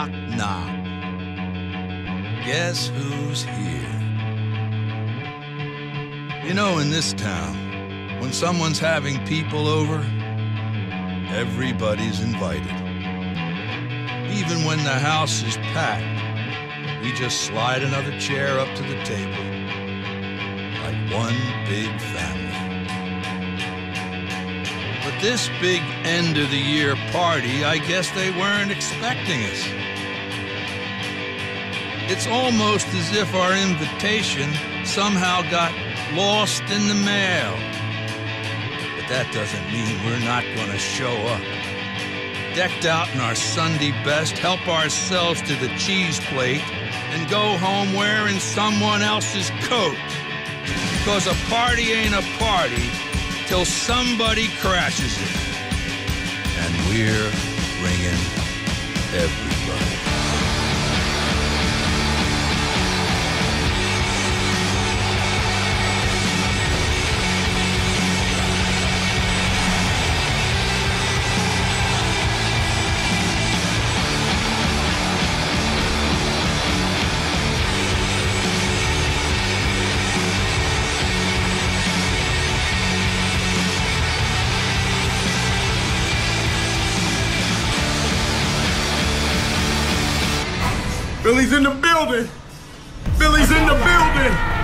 Knock, knock. Guess who's here? You know, in this town, when someone's having people over, everybody's invited. Even when the house is packed, we just slide another chair up to the table, like one big family. But this big end-of-the-year party, I guess they weren't expecting us. It's almost as if our invitation somehow got lost in the mail. But that doesn't mean we're not gonna show up. Decked out in our Sunday best, help ourselves to the cheese plate, and go home wearing someone else's coat. Because a party ain't a party till somebody crashes it. And we're bringing everybody. Philly's in the building! Philly's in the building!